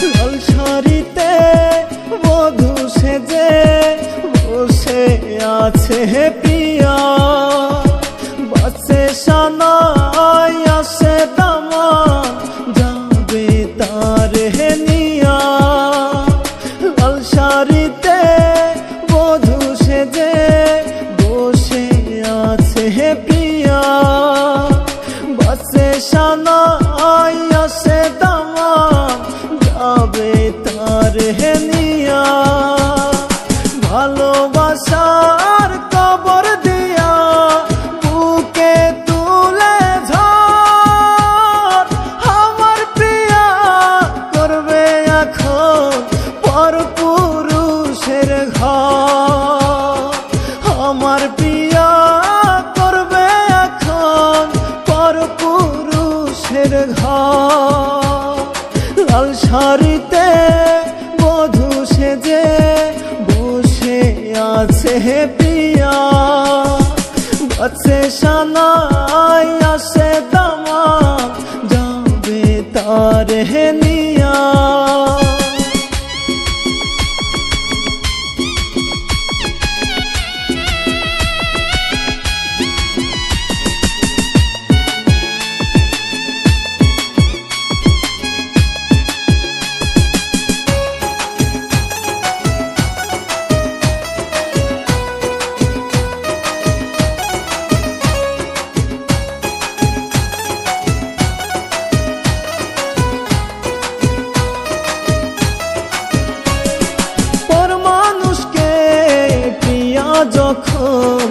লাল শাড়িতে বধূ সেজে বসে আছে প্রিয়া, বাজছে সানাই আসে দামান যাবে তার নিয়া। লাল শাড়িতে বধূ সেজে বসে আছে প্রিয়া, বাজছে সানাই আসে দামান যাবে তার নিয়া। ভালোবাসার কবর দিয়া বুকে তুলে ঝড়, আমার প্রিয়া করবে এখন পরপুরুষের ঘর। আমার প্রিয়া করবে এখন পরপুরুষের ঘর। লাল শাড়িতে বধূ সেজে বসে আছে প্রিয়া, বাজছে সানাই আসে দামান যাবে তার নিয়া। যখন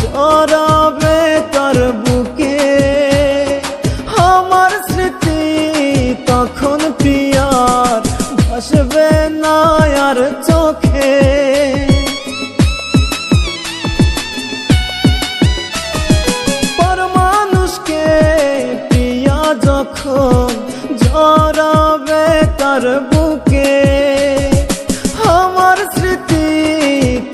জড়াবে তার বুকে আমার স্মৃতি, তখন প্রিয়ার ভাসবে না আর চোখে। পর মানুষকে প্রিয়া যখন জড়াবে তার বুকে আমার স্মৃতি,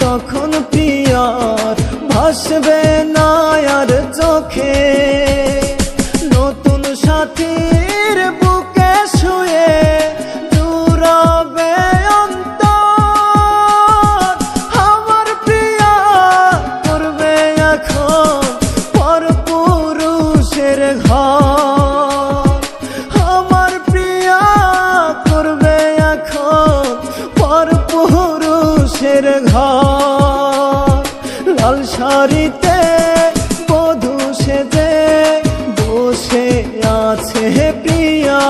তখন প্রিয়ার ভাসবে না আর চোখে। নতুন সাথীর বুকে শুয়ে জুড়াবে অন্তর, আমার প্রিয়া করবে এখন পরপুরুষের ঘর। আমার প্রিয়া করবে এখন পরপুরুষের ঘর। লাল শাড়িতে বধূ সেজে বসে আছে প্রিয়া,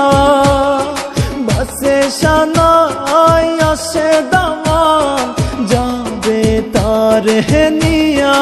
বাজছে সানাই আসে দামান যাবে তার নিয়া।